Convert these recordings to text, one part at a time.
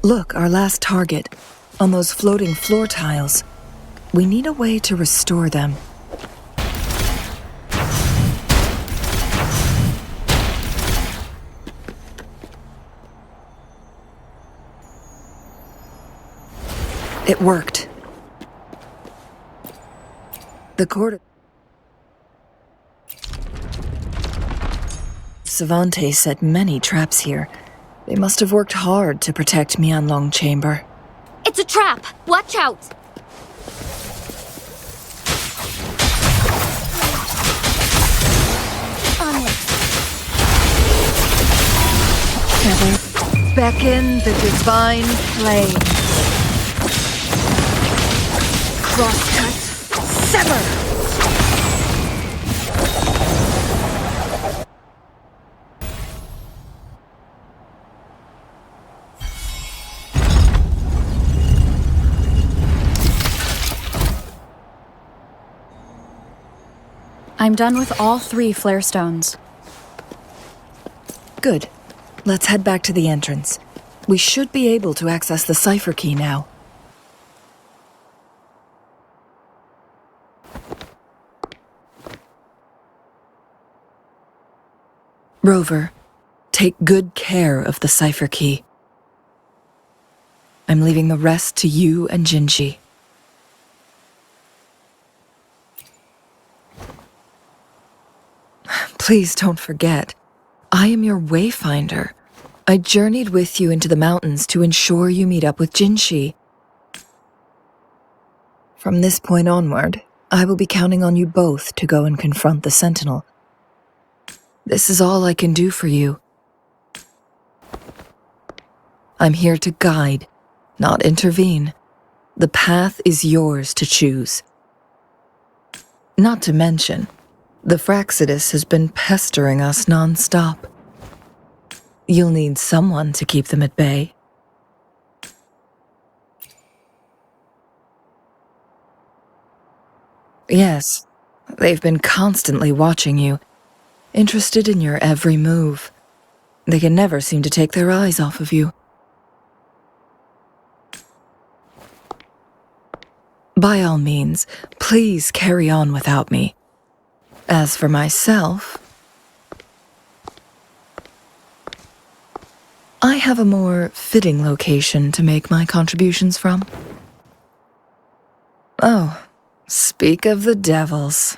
Look, our last target. On those floating floor tiles. We need a way to restore them. It worked. The cord... Savante set many traps here. They must have worked hard to protect Mianlong Chamber. It's a trap! Watch out! Together, beckon the divine flame. Crosscut, sever! I'm done with all 3 flare stones. Good. Let's head back to the entrance. We should be able to access the cipher key now. Rover, take good care of the cipher key. I'm leaving the rest to you and Jinji. Please don't forget, I am your wayfinder. I journeyed with you into the mountains to ensure you meet up with Jinshi. From this point onward, I will be counting on you both to go and confront the Sentinel. This is all I can do for you. I'm here to guide, not intervene. The path is yours to choose. Not to mention, the Fraxidus has been pestering us non-stop. You'll need someone to keep them at bay. Yes, they've been constantly watching you, interested in your every move. They can never seem to take their eyes off of you. By all means, please carry on without me. As for myself, I have a more fitting location to make my contributions from. Oh, speak of the devils.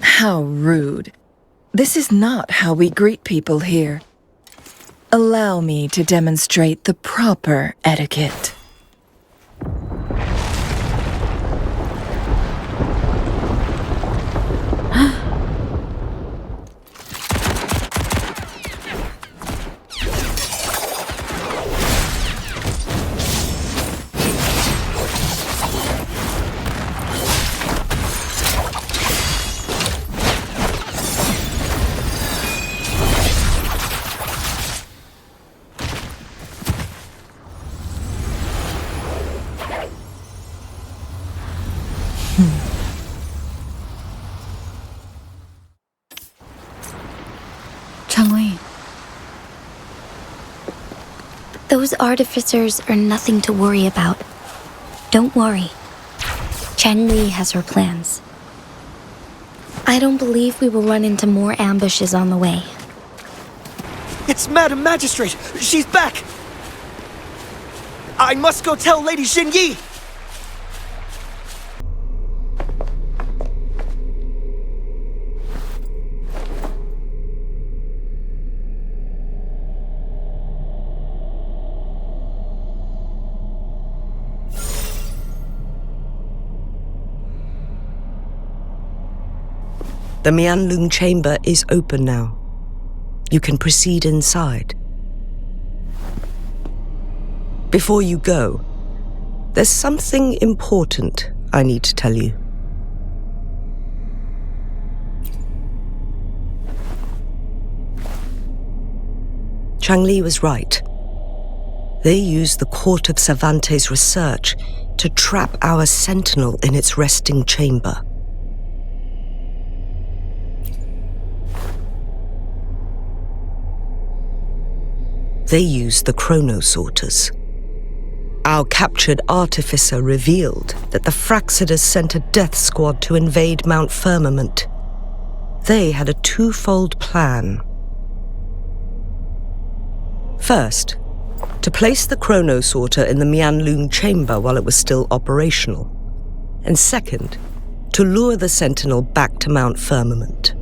How rude. This is not how we greet people here. Allow me to demonstrate the proper etiquette. Those artificers are nothing to worry about. Don't worry. Changli has her plans. I don't believe we will run into more ambushes on the way. It's Madam Magistrate! She's back! I must go tell Lady Xinyi! The Mianlong Chamber is open now. You can proceed inside. Before you go, there's something important I need to tell you. Changli was right. They used the Court of Cervantes' research to trap our Sentinel in its resting chamber. They used the chronosorters. Our captured artificer revealed that the Fraxidus sent a death squad to invade Mount Firmament. They had a twofold plan. First, to place the chronosorter in the Mianlun chamber while it was still operational. And second, to lure the Sentinel back to Mount Firmament.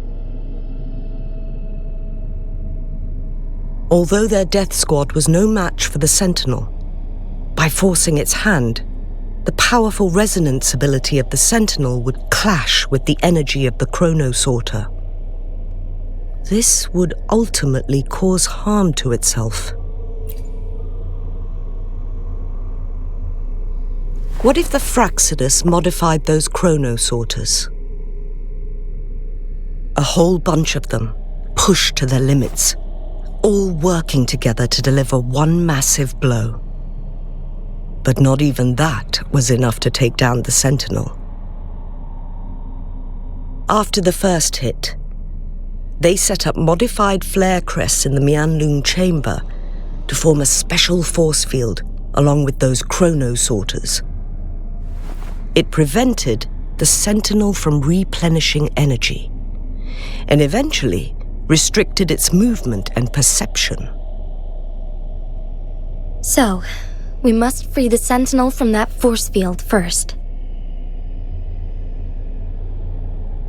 Although their death squad was no match for the Sentinel, by forcing its hand, the powerful resonance ability of the Sentinel would clash with the energy of the chronosorter. This would ultimately cause harm to itself. What if the Fraxidus modified those chronosorters? A whole bunch of them, pushed to their limits, all working together to deliver one massive blow. But not even that was enough to take down the Sentinel. After the first hit, they set up modified flare crests in the Mianlun chamber to form a special force field along with those chronosorters. It prevented the Sentinel from replenishing energy, and eventually restricted its movement and perception. So, we must free the Sentinel from that force field first.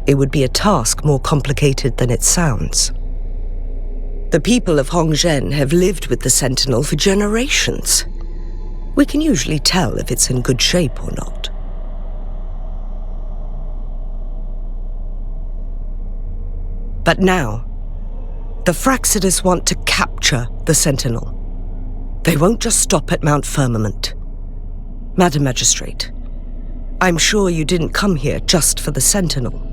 It would be a task more complicated than it sounds. The people of Hongzhen have lived with the Sentinel for generations. We can usually tell if it's in good shape or not. But now, the Fraxidus want to capture the Sentinel. They won't just stop at Mount Firmament. Madam Magistrate, I'm sure you didn't come here just for the Sentinel.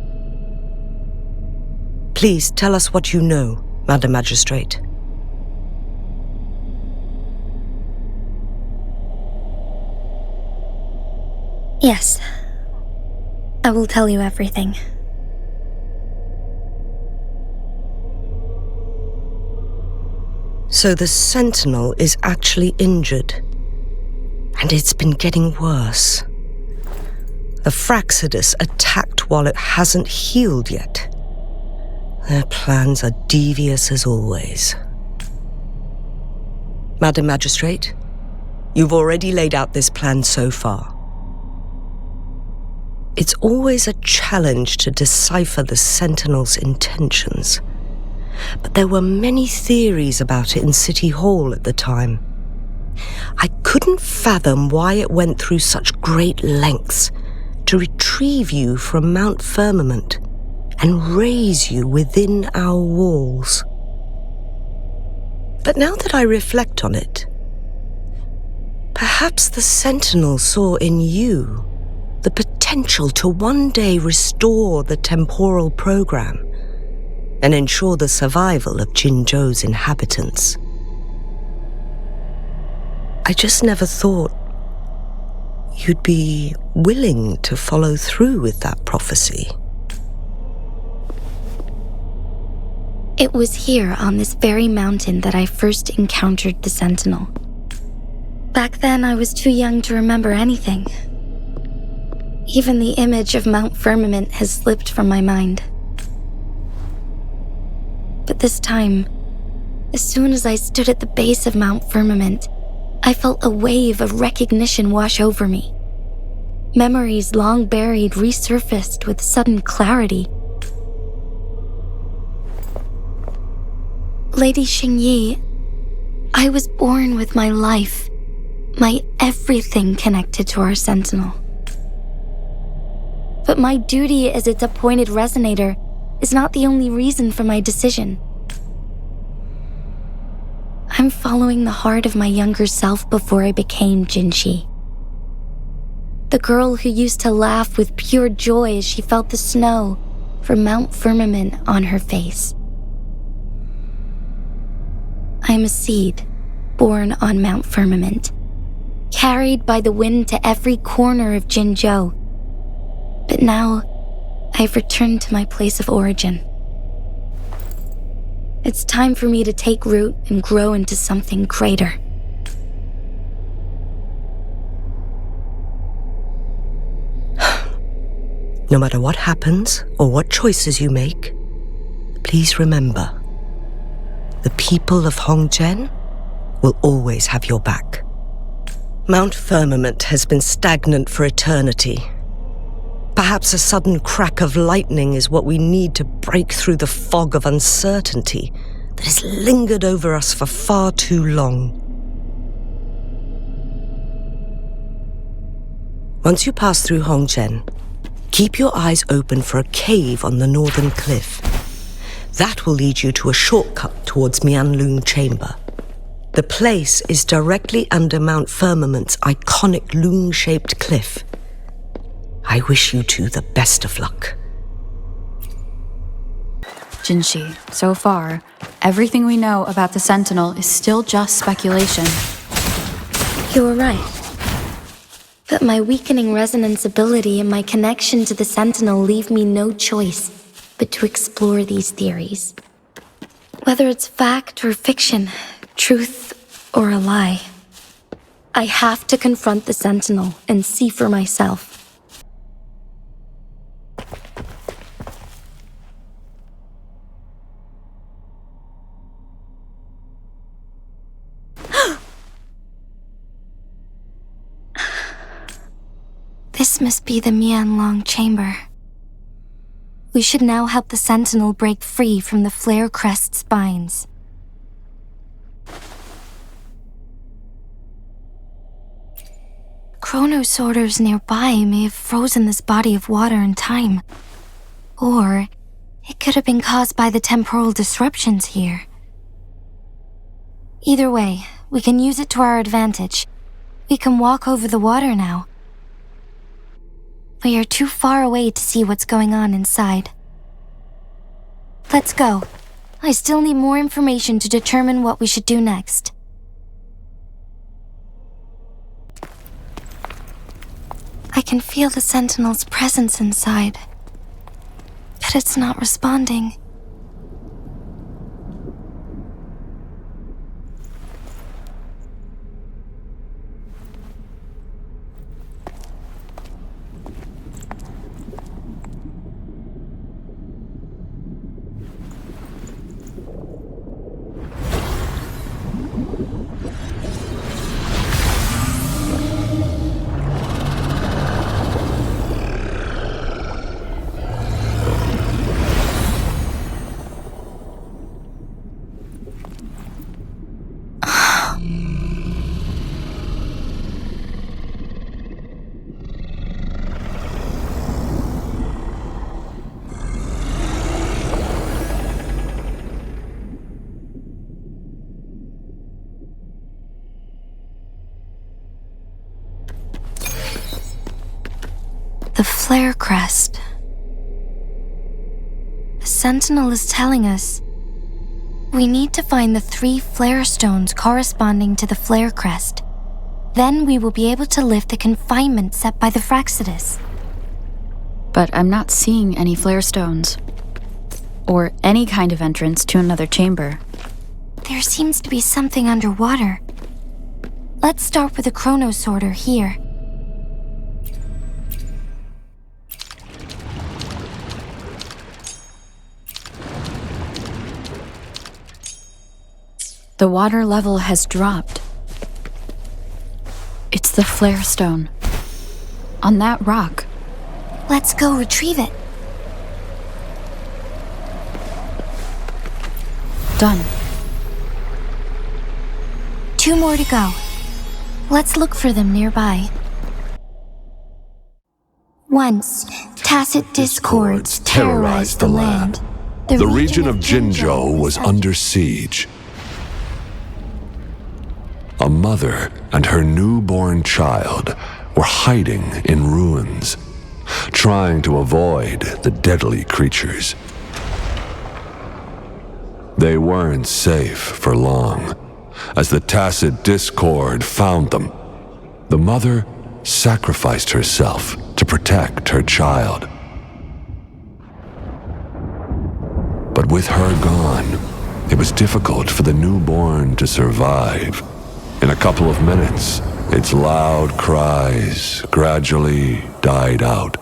Please tell us what you know, Madam Magistrate. Yes. I will tell you everything. So the Sentinel is actually injured. And it's been getting worse. The Fraxidus attacked while it hasn't healed yet. Their plans are devious as always. Madam Magistrate, you've already laid out this plan so far. It's always a challenge to decipher the Sentinel's intentions. But there were many theories about it in City Hall at the time. I couldn't fathom why it went through such great lengths to retrieve you from Mount Firmament and raise you within our walls. But now that I reflect on it, perhaps the Sentinel saw in you the potential to one day restore the temporal program and ensure the survival of Jinzhou's inhabitants. I just never thought you'd be willing to follow through with that prophecy. It was here on this very mountain that I first encountered the Sentinel. Back then, I was too young to remember anything. Even the image of Mount Firmament has slipped from my mind. But this time, as soon as I stood at the base of Mount Firmament, I felt a wave of recognition wash over me. Memories long buried resurfaced with sudden clarity. Lady Xingyi, I was born with my life, my everything connected to our Sentinel. But my duty as its appointed resonator is not the only reason for my decision. I'm following the heart of my younger self before I became Jinshi. The girl who used to laugh with pure joy as she felt the snow from Mount Firmament on her face. I'm a seed, born on Mount Firmament, carried by the wind to every corner of Jinzhou. But now, I've returned to my place of origin. It's time for me to take root and grow into something greater. No matter what happens or what choices you make, please remember, the people of Hongzhen will always have your back. Mount Firmament has been stagnant for eternity. Perhaps a sudden crack of lightning is what we need to break through the fog of uncertainty that has lingered over us for far too long. Once you pass through Hongzhen, keep your eyes open for a cave on the northern cliff. That will lead you to a shortcut towards Mianlun Chamber. The place is directly under Mount Firmament's iconic loon-shaped cliff. I wish you two the best of luck. Jinshi, so far, everything we know about the Sentinel is still just speculation. You're right. But my weakening resonance ability and my connection to the Sentinel leave me no choice but to explore these theories. Whether it's fact or fiction, truth or a lie, I have to confront the Sentinel and see for myself. This must be the Mianlong Chamber. We should now help the Sentinel break free from the Flare Crest spines. Chronosorters nearby may have frozen this body of water in time. Or it could have been caused by the temporal disruptions here. Either way, we can use it to our advantage. We can walk over the water now. We are too far away to see what's going on inside. Let's go. I still need more information to determine what we should do next. I can feel the Sentinel's presence inside, but it's not responding. The Flare Crest. The Sentinel is telling us we need to find the 3 flare stones corresponding to the Flare Crest. Then we will be able to lift the confinement set by the Fraxidus. But I'm not seeing any flare stones. Or any kind of entrance to another chamber. There seems to be something underwater. Let's start with the Chronosorter here. The water level has dropped. It's the flare stone. On that rock. Let's go retrieve it. Done. 2 more to go. Let's look for them nearby. Once, tacit discords terrorized the land. The region of Jinzhou was under siege. A mother and her newborn child were hiding in ruins, trying to avoid the deadly creatures. they weren't safe for long. As the tacit discord found them, the mother sacrificed herself to protect her child. But with her gone, it was difficult for the newborn to survive. In a couple of minutes, its loud cries gradually died out.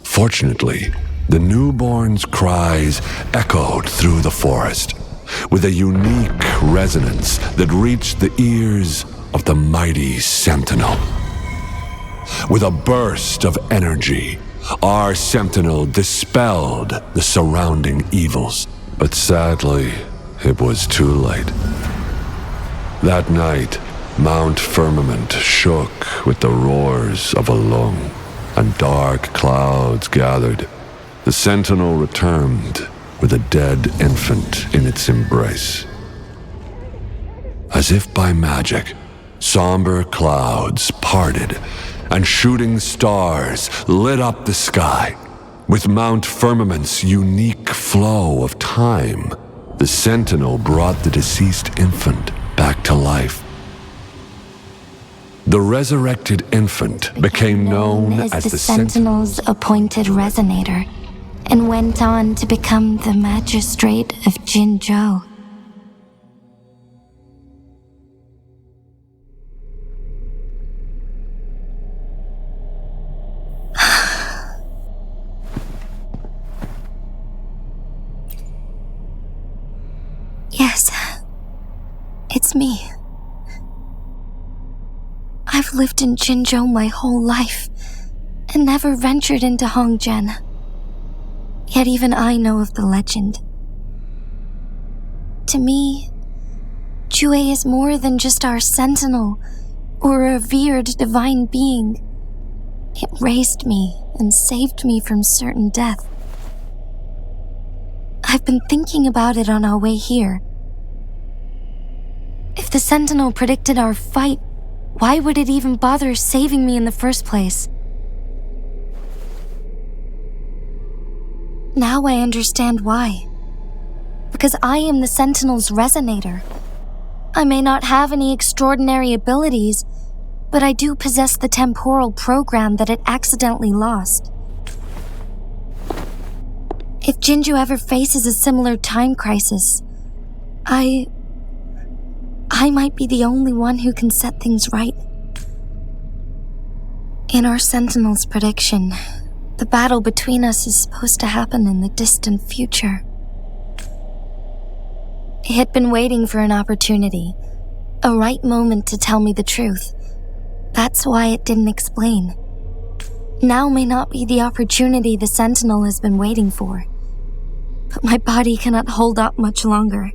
Fortunately, the newborn's cries echoed through the forest with a unique resonance that reached the ears of the mighty Sentinel. With a burst of energy, our Sentinel dispelled the surrounding evils. But sadly, it was too late. That night, Mount Firmament shook with the roars of a lung, and dark clouds gathered. The Sentinel returned with a dead infant in its embrace. As if by magic, somber clouds parted, and shooting stars lit up the sky. With Mount Firmament's unique flow of time, the Sentinel brought the deceased infant back to life. The resurrected infant became known as the Sentinel's appointed resonator, and went on to become the magistrate of Jinzhou. Yes, it's me. I've lived in Jinzhou my whole life, and never ventured into Hongzhen. Yet even I know of the legend. To me, Jue is more than just our sentinel or a revered divine being. It raised me and saved me from certain death. I've been thinking about it on our way here. If the Sentinel predicted our fight, why would it even bother saving me in the first place? Now I understand why. Because I am the Sentinel's resonator. I may not have any extraordinary abilities, but I do possess the temporal program that it accidentally lost. If Jinzhou ever faces a similar time crisis, I might be the only one who can set things right. In our Sentinel's prediction, the battle between us is supposed to happen in the distant future. It had been waiting for an opportunity, a right moment to tell me the truth. That's why it didn't explain. Now may not be the opportunity the Sentinel has been waiting for, but my body cannot hold up much longer.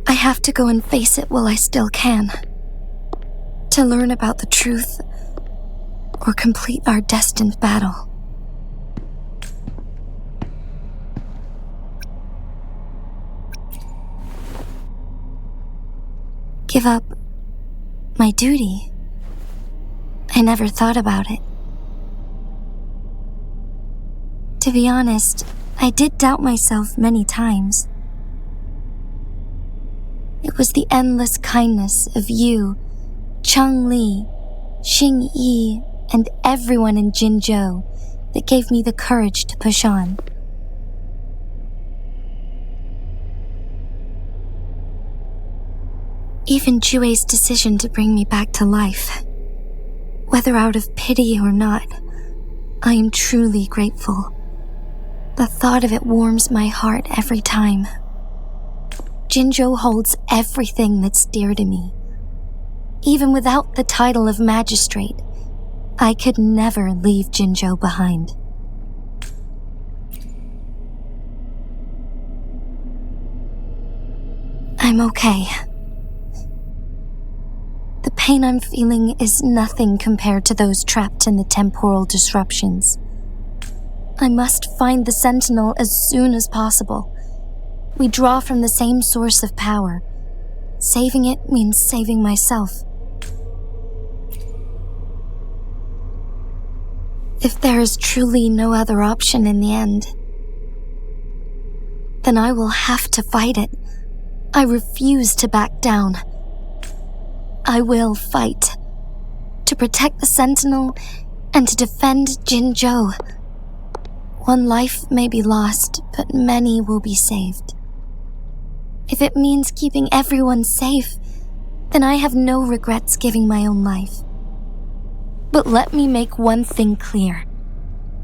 I have to go and face it while I still can, to learn about the truth or complete our destined battle. Give up my duty? I never thought about it. To be honest, I did doubt myself many times. It was the endless kindness of you, Cheng Li, Xing Yi, and everyone in Jinzhou that gave me the courage to push on. Even Jue's decision to bring me back to life, whether out of pity or not, I am truly grateful. The thought of it warms my heart every time. Jinzhou holds everything that's dear to me. Even without the title of magistrate, I could never leave Jinzhou behind. I'm okay. The pain I'm feeling is nothing compared to those trapped in the temporal disruptions. I must find the Sentinel as soon as possible. We draw from the same source of power. Saving it means saving myself. If there is truly no other option in the end, then I will have to fight it. I refuse to back down. I will fight. To protect the Sentinel and to defend Jinzhou. One life may be lost, but many will be saved. If it means keeping everyone safe, then I have no regrets giving my own life. But let me make one thing clear.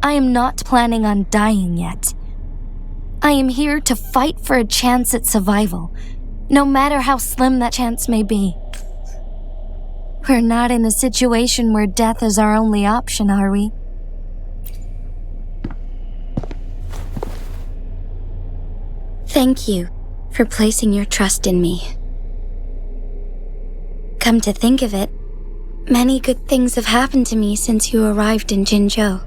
I am not planning on dying yet. I am here to fight for a chance at survival, no matter how slim that chance may be. We're not in a situation where death is our only option, are we? Thank you for placing your trust in me. Come to think of it, many good things have happened to me since you arrived in Jinzhou.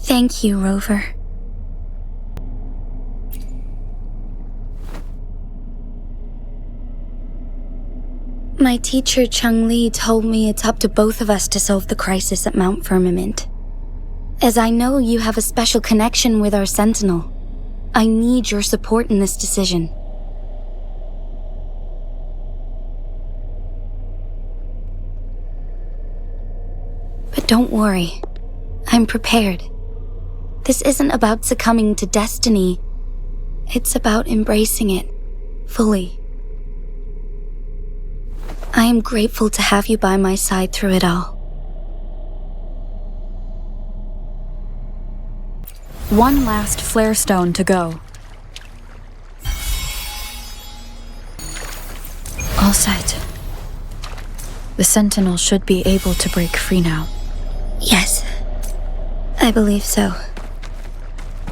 Thank you, Rover. My teacher Changli told me it's up to both of us to solve the crisis at Mount Firmament. As I know you have a special connection with our Sentinel, I need your support in this decision. But don't worry, I'm prepared. This isn't about succumbing to destiny. It's about embracing it fully. I am grateful to have you by my side through it all. One last flare stone to go. All set. The Sentinel should be able to break free now. Yes, I believe so.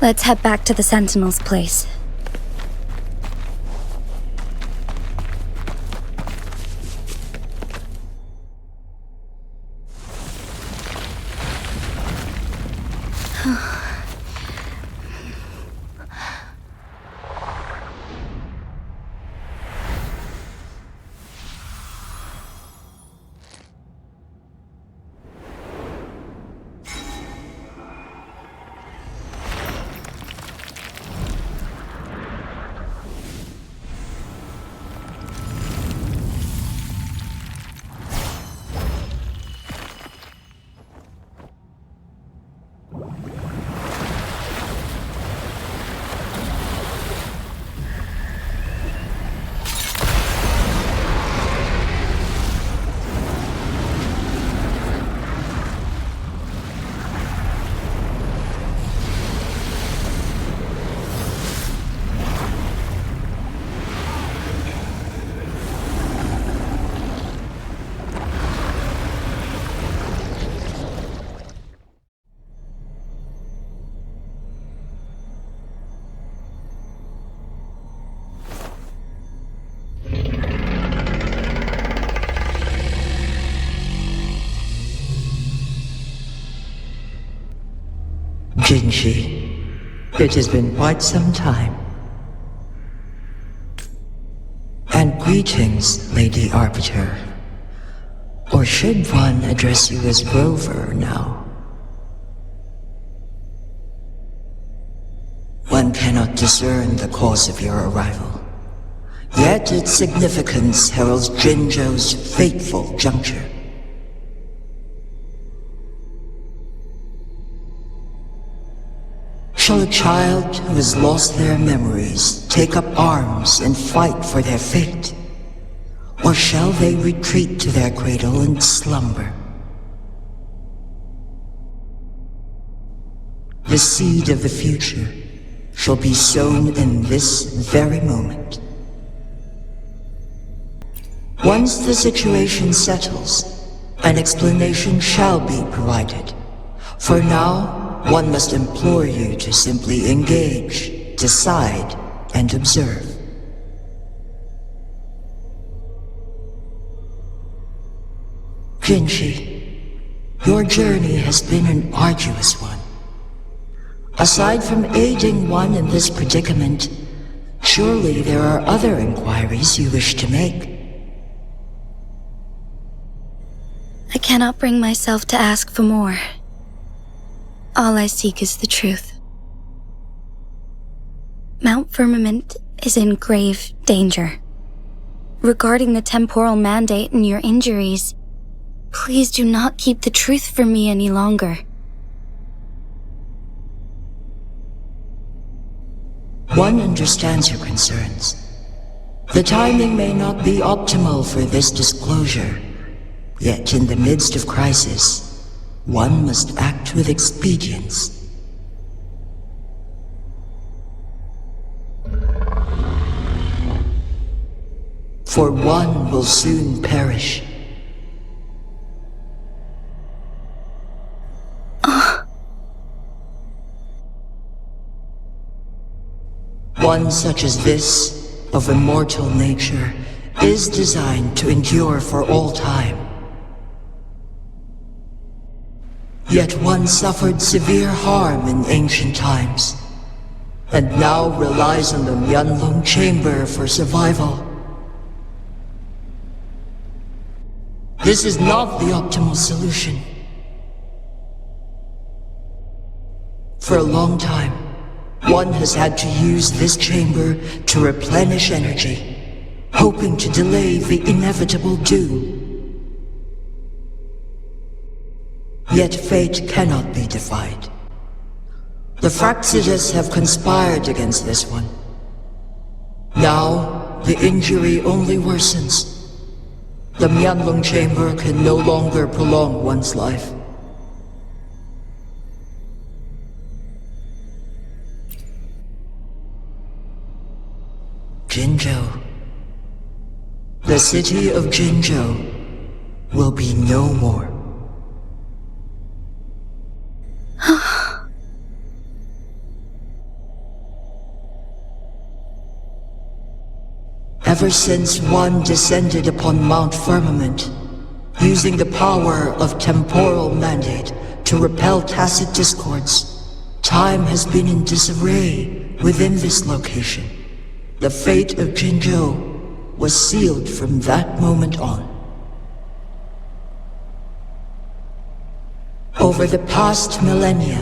Let's head back to the Sentinel's place. Jinji, it has been quite some time. And greetings, Lady Arbiter. Or should one address you as Rover now? One cannot discern the cause of your arrival. Yet its significance heralds Jinzhou's fateful juncture. Shall a child who has lost their memories take up arms and fight for their fate? Or shall they retreat to their cradle and slumber? The seed of the future shall be sown in this very moment. Once the situation settles, an explanation shall be provided. For now, one must implore you to simply engage, decide, and observe. Jinji, your journey has been an arduous one. Aside from aiding one in this predicament, surely there are other inquiries you wish to make. I cannot bring myself to ask for more. All I seek is the truth. Mount Firmament is in grave danger. Regarding the temporal mandate and your injuries, please do not keep the truth from me any longer. One understands your concerns. The timing may not be optimal for this disclosure, yet in the midst of crisis, one must act with expedience. For one will soon perish. One such as this, of immortal nature, is designed to endure for all time. Yet one suffered severe harm in ancient times, and now relies on the Myanlong Chamber for survival. This is not the optimal solution. For a long time, one has had to use this chamber to replenish energy, hoping to delay the inevitable doom. Yet fate cannot be defied. The Fraxidas have conspired against this one. Now, the injury only worsens. The Myanlong Chamber can no longer prolong one's life. Jinzhou. The city of Jinzhou will be no more. Ever since one descended upon Mount Firmament, using the power of temporal mandate to repel tacit discords, time has been in disarray within this location. The fate of Jinzhou was sealed from that moment on. Over the past millennia,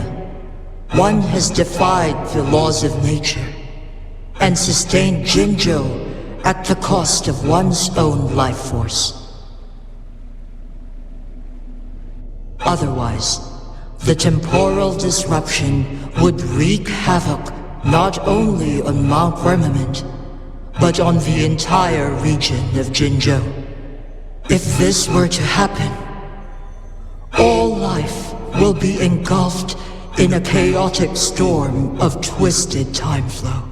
one has defied the laws of nature and sustained Jinzhou at the cost of one's own life force. Otherwise, the temporal disruption would wreak havoc not only on Mount Firmament, but on the entire region of Jinzhou. If this were to happen, all life will be engulfed in a chaotic storm of twisted time flow.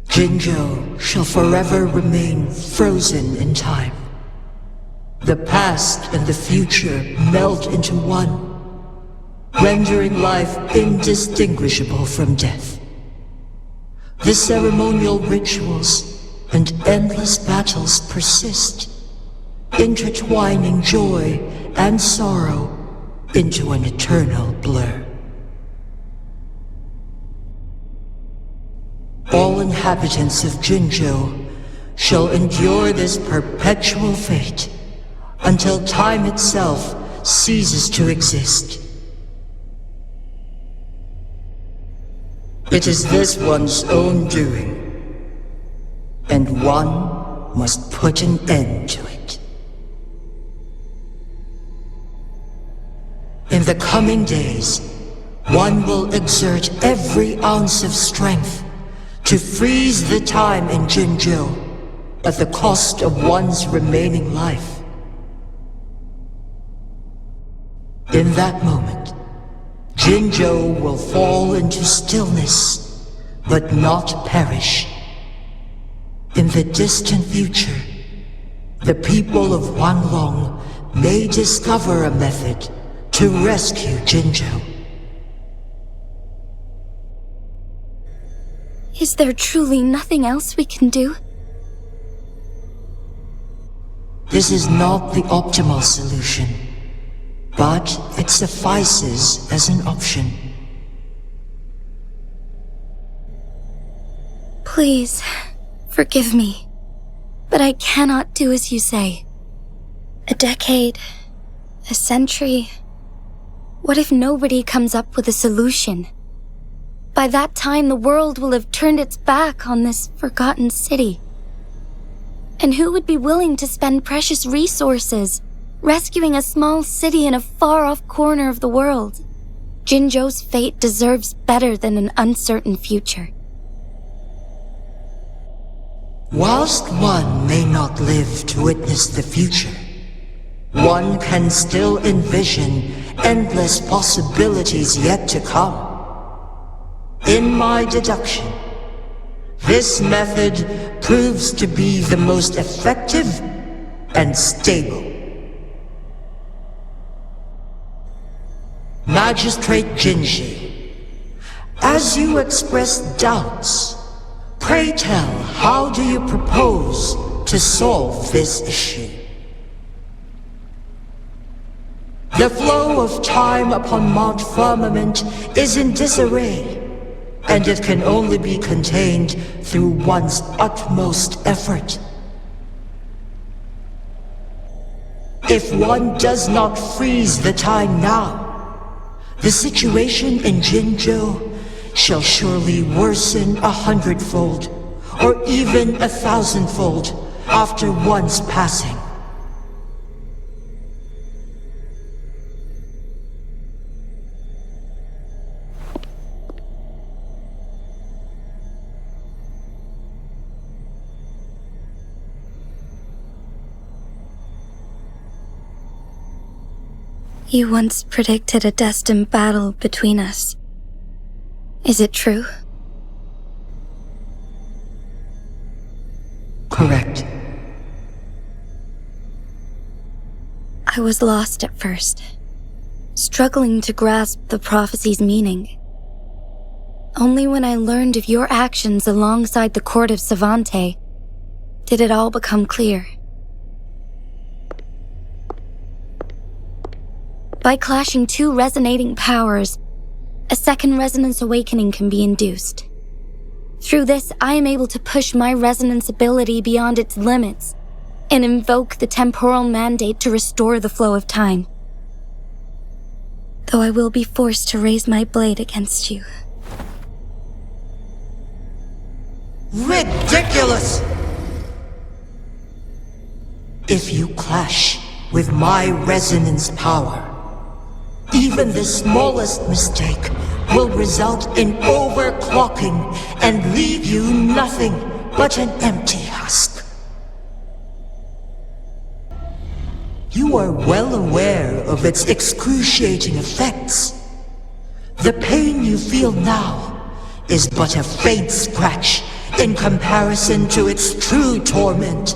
Jinzhou shall forever remain frozen in time. The past and the future melt into one, rendering life indistinguishable from death. The ceremonial rituals and endless battles persist, intertwining joy and sorrow into an eternal blur. All inhabitants of Jinzhou shall endure this perpetual fate until time itself ceases to exist. It is this one's own doing, and one must put an end to it. In the coming days, one will exert every ounce of strength to freeze the time in Jinzhou at the cost of one's remaining life. In that moment, Jinzhou will fall into stillness, but not perish. In the distant future, the people of Wanglong may discover a method to rescue Jinzhou. Is there truly nothing else we can do? This is not the optimal solution, but it suffices as an option. Please, forgive me. But I cannot do as you say. A decade, a century. What if nobody comes up with a solution? By that time, the world will have turned its back on this forgotten city. And who would be willing to spend precious resources rescuing a small city in a far-off corner of the world? Jinzhou's fate deserves better than an uncertain future. Whilst one may not live to witness the future, one can still envision endless possibilities yet to come. In my deduction, this method proves to be the most effective and stable. Magistrate Jinji, as you express doubts, pray tell, how do you propose to solve this issue? The flow of time upon Mount Firmament is in disarray, and it can only be contained through one's utmost effort. If one does not freeze the time now, the situation in Jinzhou shall surely worsen 100-fold, or even 1,000-fold after one's passing. You once predicted a destined battle between us. Is it true? Correct. I was lost at first, struggling to grasp the prophecy's meaning. Only when I learned of your actions alongside the court of Savante did it all become clear. By clashing two resonating powers, a second resonance awakening can be induced. Through this, I am able to push my resonance ability beyond its limits and invoke the temporal mandate to restore the flow of time. Though I will be forced to raise my blade against you. Ridiculous! If you clash with my resonance power, even the smallest mistake will result in overclocking and leave you nothing but an empty husk. You are well aware of its excruciating effects. The pain you feel now is but a faint scratch in comparison to its true torment.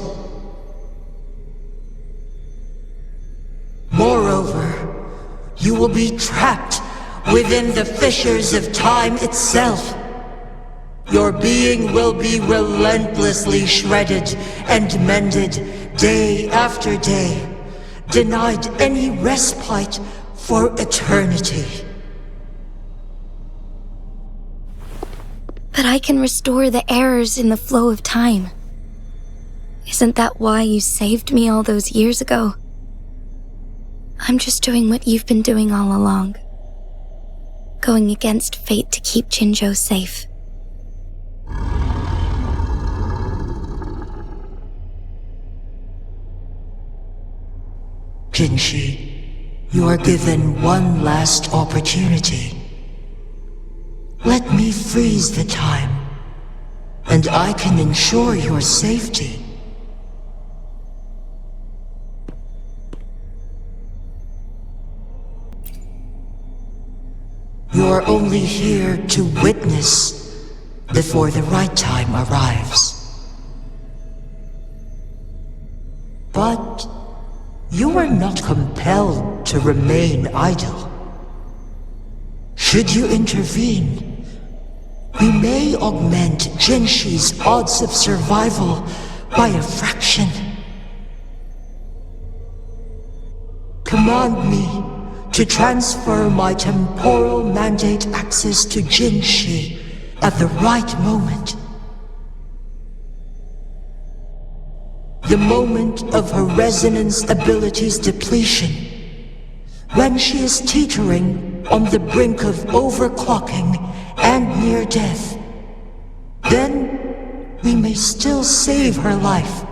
Moreover, you will be trapped within the fissures of time itself. Your being will be relentlessly shredded and mended day after day, denied any respite for eternity. But I can restore the errors in the flow of time. Isn't that why you saved me all those years ago? I'm just doing what you've been doing all along. Going against fate to keep Jinzhou safe. Jinshi, you are given one last opportunity. Let me freeze the time, and I can ensure your safety. You are only here to witness before the right time arrives. But you are not compelled to remain idle. Should you intervene, we may augment Jinshi's odds of survival by a fraction. Command me to transfer my temporal mandate access to Jinshi at the right moment. the moment of her resonance abilities depletion, when she is teetering on the brink of overclocking and near death. Then we may still save her life.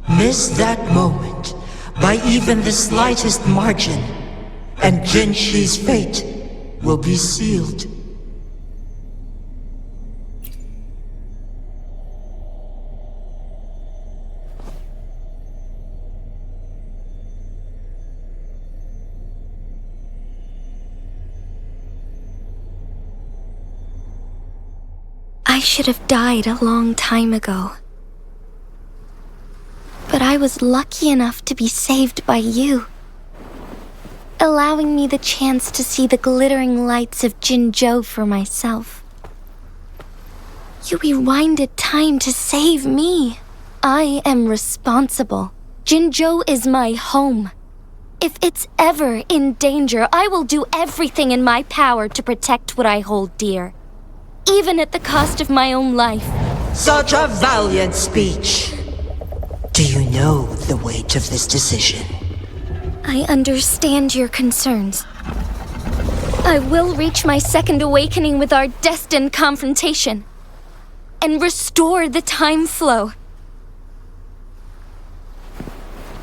Miss that moment by even the slightest margin, and Jinshi's fate will be sealed. I should have died a long time ago. But I was lucky enough to be saved by you, allowing me the chance to see the glittering lights of Jinzhou for myself. You rewinded time to save me. I am responsible. Jinzhou is my home. If it's ever in danger, I will do everything in my power to protect what I hold dear, even at the cost of my own life. Such a valiant speech. Do you know the weight of this decision? I understand your concerns. I will reach my second awakening with our destined confrontation and restore the time flow.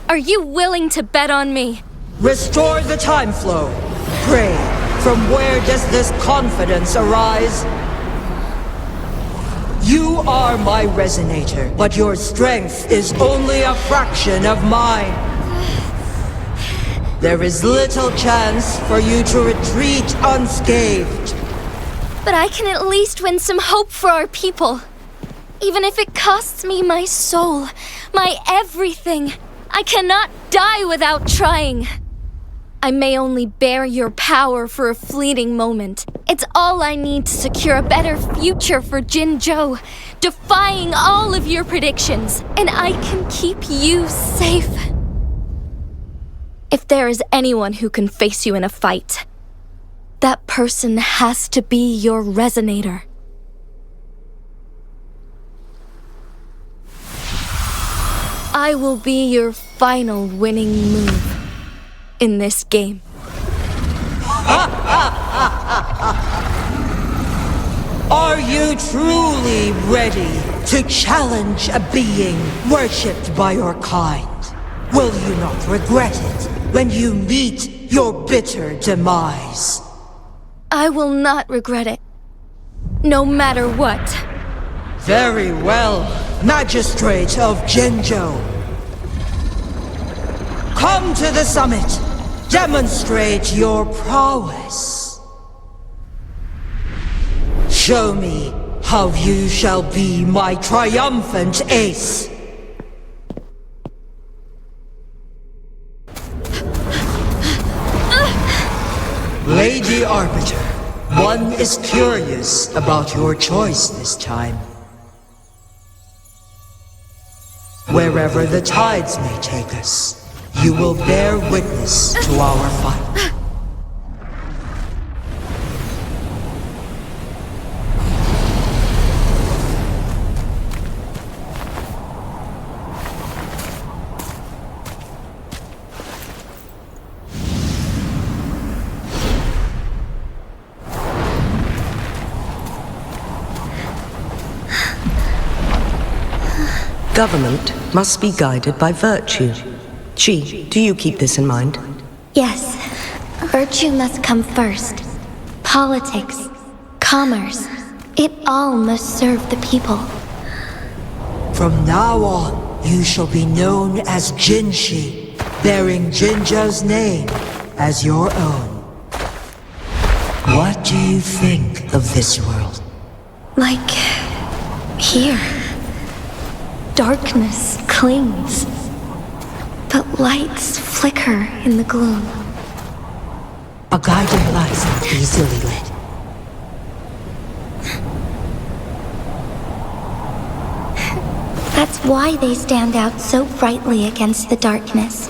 Are you willing to bet on me? Restore the time flow. Pray, from where does this confidence arise? You are my resonator, but your strength is only a fraction of mine. There is little chance for you to retreat unscathed. But I can at least win some hope for our people. Even if it costs me my soul, my everything, I cannot die without trying. I may only bear your power for a fleeting moment. It's all I need to secure a better future for Jinzhou, defying all of your predictions, and I can keep you safe. If there is anyone who can face you in a fight, that person has to be your resonator. I will be your final winning move in this game. Are you truly ready to challenge a being worshipped by your kind? Will you not regret it when you meet your bitter demise? I will not regret it, no matter what. Very well, Magistrate of Jinzhou. Come to the summit. Demonstrate your prowess. Show me how you shall be my triumphant ace. Lady Arbiter, one is curious about your choice this time. Wherever the tides may take us, you will bear witness to our fight. Government must be guided by virtue. Chi, do you keep this in mind? Yes, virtue must come first. Politics, commerce, it all must serve the people. From now on, you shall be known as Jinshi, bearing Jinzhou's name as your own. What do you think of this world? Like here. Darkness clings, but lights flicker in the gloom. A guiding light is not easily lit. That's why they stand out so brightly against the darkness.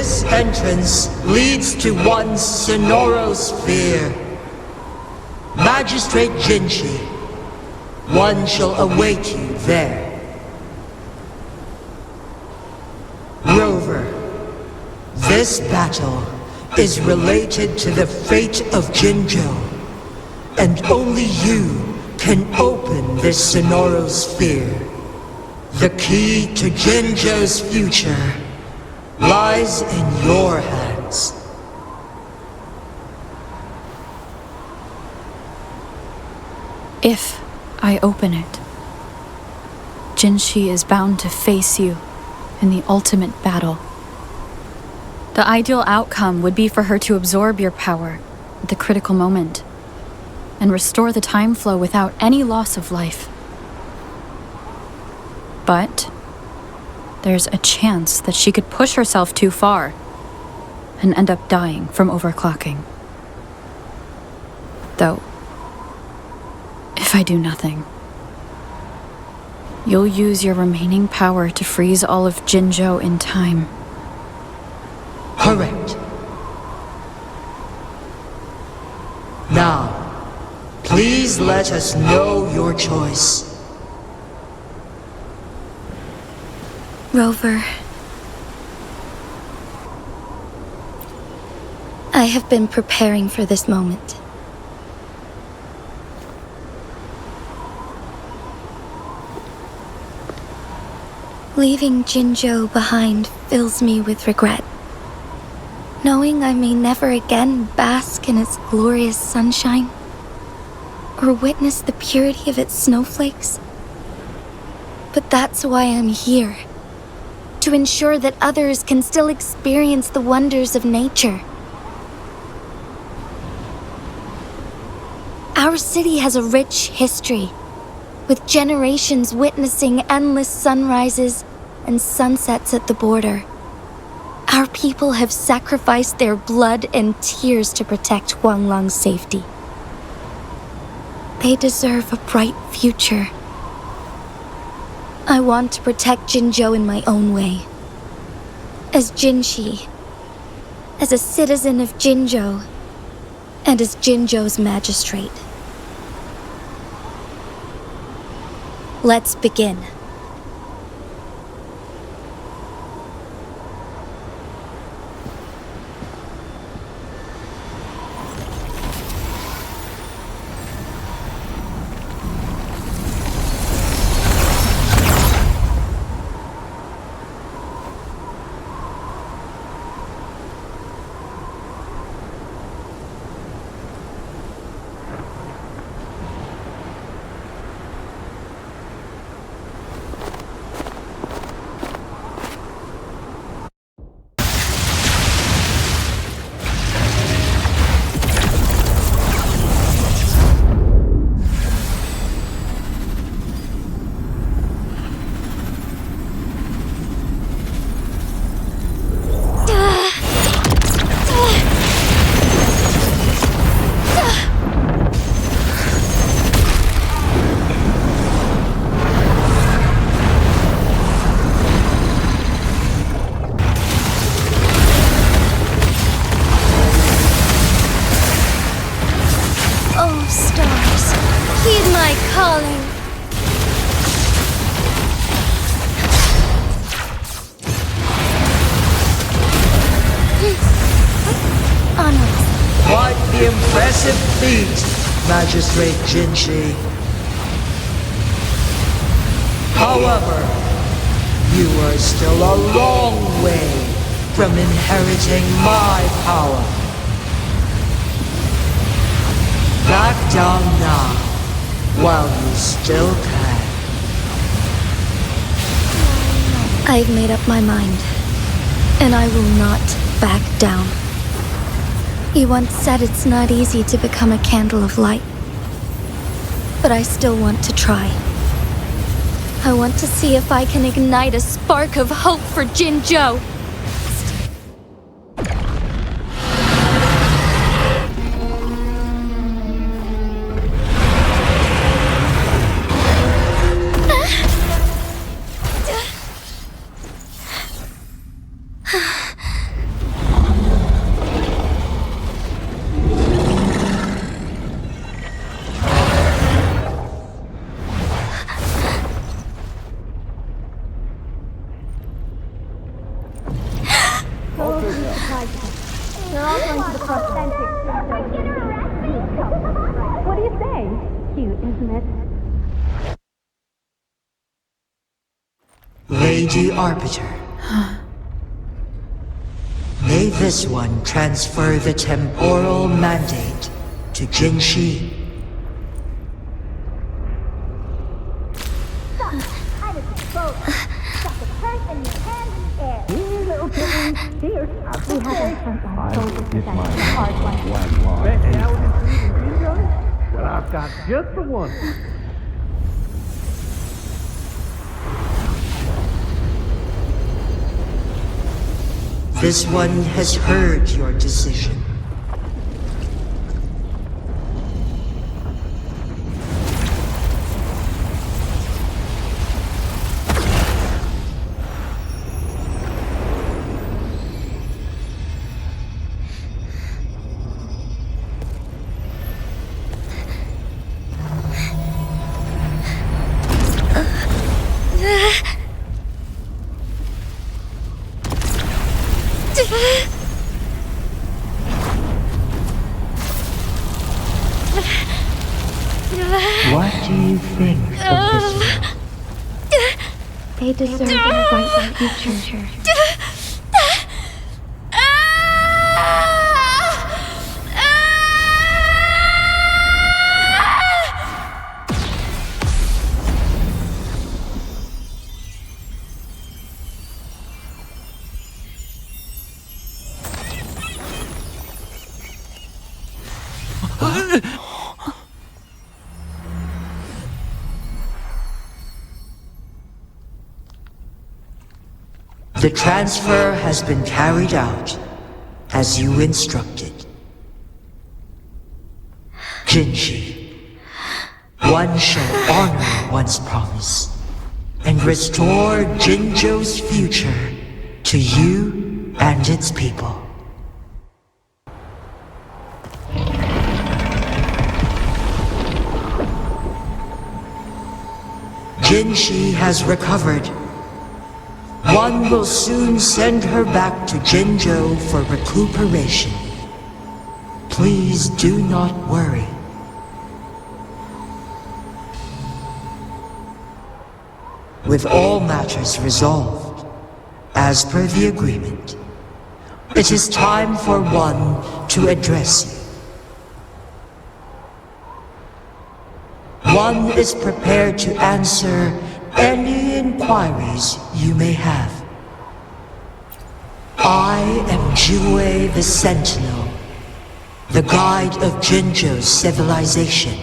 This entrance leads to one Sonoro sphere. Magistrate Jinshi, one shall await you there. Rover, this battle is related to the fate of Jinzhou, and only you can open this Sonoro sphere. The key to Jinzhou's future lies in your hands. If I open it, Jinshi is bound to face you in the ultimate battle. The ideal outcome would be for her to absorb your power at the critical moment and restore the time flow without any loss of life. But there's a chance that she could push herself too far and end up dying from overclocking. Though, if I do nothing, you'll use your remaining power to freeze all of Jinzhou in time. Correct. Now, please let us know your choice. Rover, I have been preparing for this moment. Leaving Jinzhou behind fills me with regret. Knowing I may never again bask in its glorious sunshine, or witness the purity of its snowflakes. But that's why I'm here. To ensure that others can still experience the wonders of nature. Our city has a rich history, with generations witnessing endless sunrises and sunsets at the border. Our people have sacrificed their blood and tears to protect Huanglang's safety. They deserve a bright future. I want to protect Jinzhou in my own way. As Jinshi, as a citizen of Jinzhou, and as Jinzhou's magistrate. Let's begin. Impressive feat, Magistrate Jinshi. However, you are still a long way from inheriting my power. Back down now, while you still can. I've made up my mind, and I will not back down. You once said it's not easy to become a candle of light. But I still want to try. I want to see if I can ignite a spark of hope for Jinzhou. Lady Arbiter. May this one transfer the temporal mandate to Jinshi. But I've got just the one. This one has heard your decision. What do you think of this one? They deserve a bright future. The transfer has been carried out as you instructed. Jinshi, one shall honor one's promise and restore Jinzhou's future to you and its people. Jinshi has recovered. One will soon send her back to Jinzhou for recuperation. Please do not worry. With all matters resolved, as per the agreement, it is time for one to address you. One is prepared to answer any inquiries you may have. I am Jue the Sentinel, the guide of Jinzhou's civilization.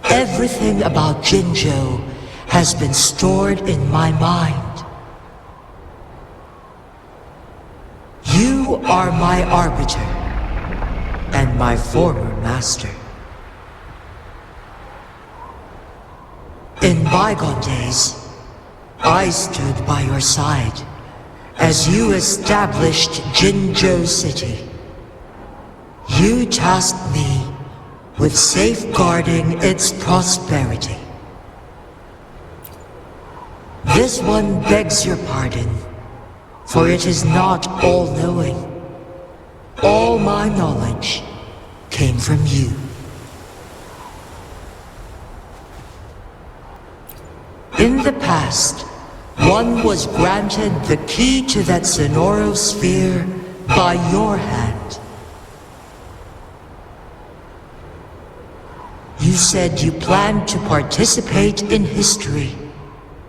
Everything about Jinzhou has been stored in my mind. You are my arbiter, and my former master. In bygone days, I stood by your side as you established Jinzhou City. You tasked me with safeguarding its prosperity. This one begs your pardon, for it is not all-knowing. All my knowledge came from you. In the past, one was granted the key to that Sonoro sphere by your hand. You said you planned to participate in history,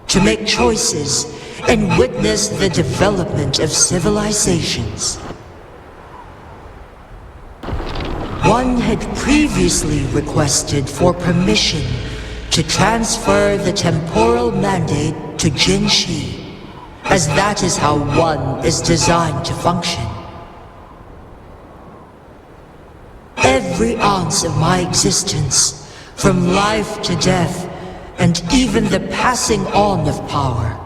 to make choices and witness the development of civilizations. One had previously requested for permission to transfer the temporal mandate to Jinshi, as that is how one is designed to function. Every ounce of my existence, from life to death, and even the passing on of power,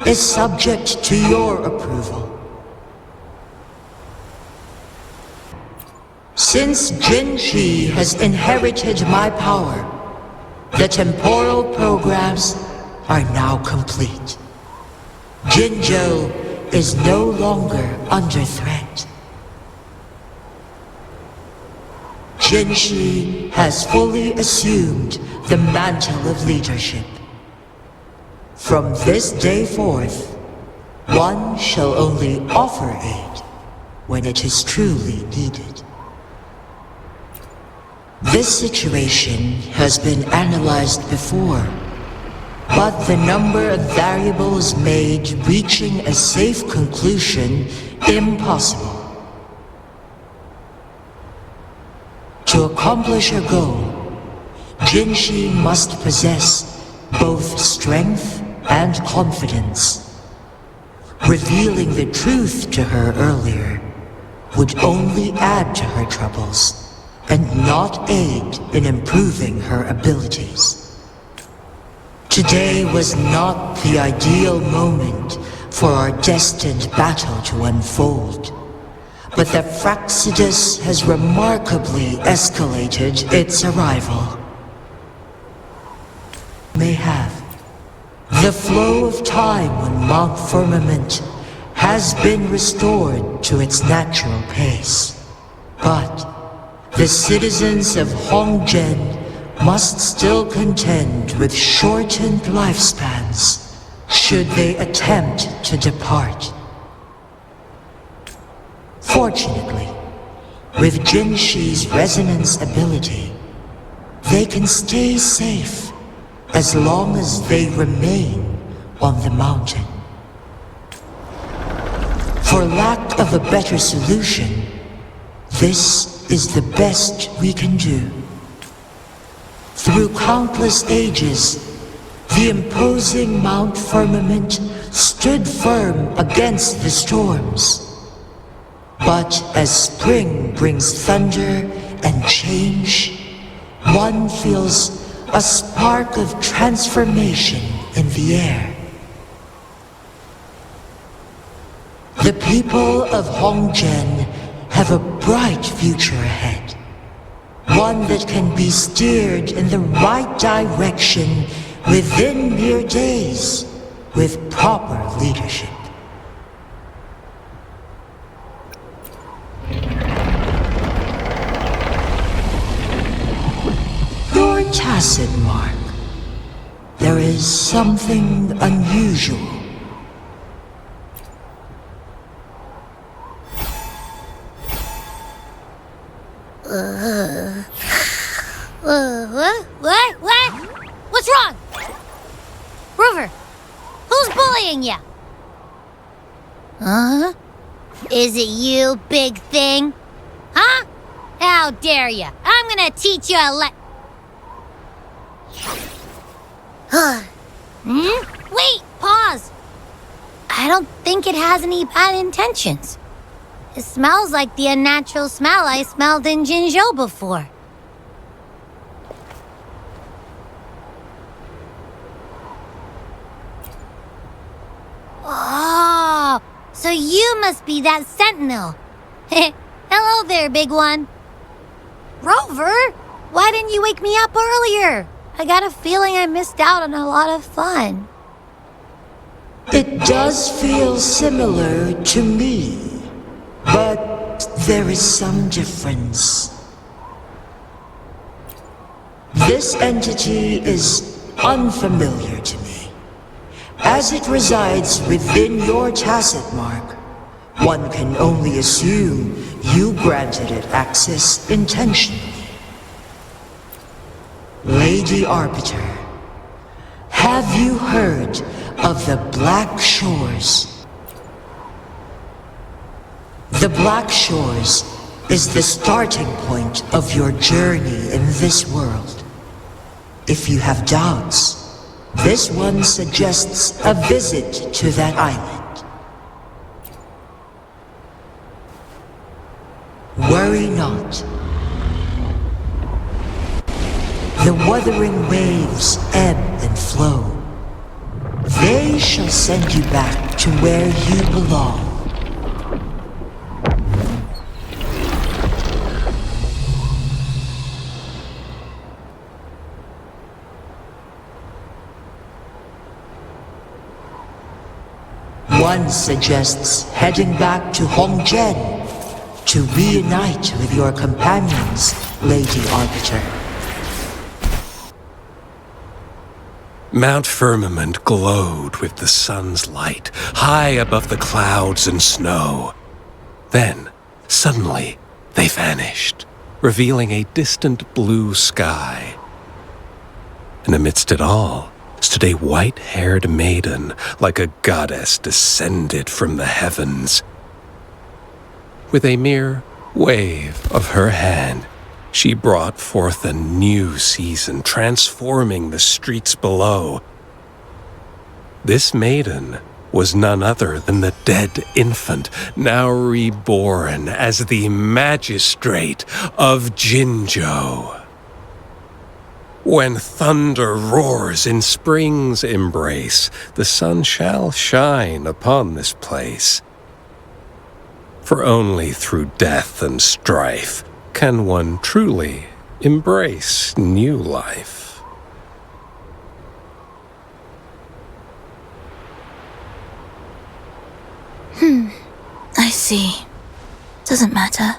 is subject to your approval. Since Jinshi has inherited my power, the temporal programs are now complete. Jinzhou is no longer under threat. Jinshi has fully assumed the mantle of leadership. From this day forth, one shall only offer aid when it is truly needed. This situation has been analyzed before, but the number of variables made reaching a safe conclusion impossible. To accomplish her goal, Jinshi must possess both strength and confidence. Revealing the truth to her earlier would only add to her troubles and not aid in improving her abilities. Today was not the ideal moment for our destined battle to unfold, but the Fraxidus has remarkably escalated its arrival. May have. The flow of time on Mount Firmament has been restored to its natural pace, but the citizens of Hongzhen must still contend with shortened lifespans should they attempt to depart. Fortunately, with Jinshi's resonance ability, they can stay safe as long as they remain on the mountain. For lack of a better solution, this is the best we can do. Through countless ages, the imposing Mount Firmament stood firm against the storms. But as spring brings thunder and change, one feels a spark of transformation in the air. The people of Hongzhen have a bright future ahead. One that can be steered in the right direction within mere days with proper leadership. Your tacit mark. There is something unusual. What? What's wrong? Rover, who's bullying you? Huh? Is it you, big thing? Huh? How dare you? I'm gonna teach you a Wait, pause. I don't think it has any bad intentions. It smells like the unnatural smell I smelled in Jinzhou before. Oh, so you must be that Sentinel. Hello there, big one. Rover, why didn't you wake me up earlier? I got a feeling I missed out on a lot of fun. It does feel similar to me, but there is some difference. This entity is unfamiliar to me. As it resides within your tacit mark, one can only assume you granted it access intentionally. Lady Arbiter, have you heard of the Black Shores? The Black Shores is the starting point of your journey in this world. If you have doubts, this one suggests a visit to that island. Worry not. The wuthering waves ebb and flow. They shall send you back to where you belong. One suggests heading back to Hongzhen to reunite with your companions, Lady Arbiter. Mount Firmament glowed with the sun's light, high above the clouds and snow. Then, suddenly, they vanished, revealing a distant blue sky. And amidst it all stood a white-haired maiden, like a goddess descended from the heavens. With a mere wave of her hand, she brought forth a new season, transforming the streets below. This maiden was none other than the dead infant, now reborn as the magistrate of Jinzhou. When thunder roars in spring's embrace, the sun shall shine upon this place. For only through death and strife can one truly embrace new life. I see. Doesn't matter.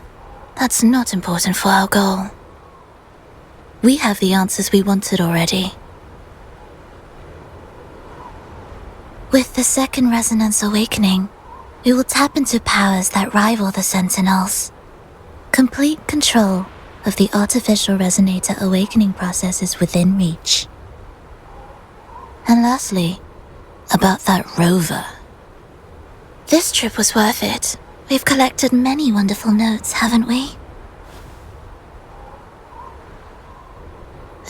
That's not important for our goal. We have the answers we wanted already. With the second resonance awakening, we will tap into powers that rival the Sentinels. Complete control of the artificial resonator awakening process is within reach. And lastly, about that Rover. This trip was worth it. We've collected many wonderful notes, haven't we?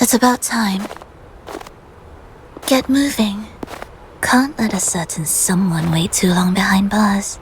It's about time. Get moving. Can't let a certain someone wait too long behind bars.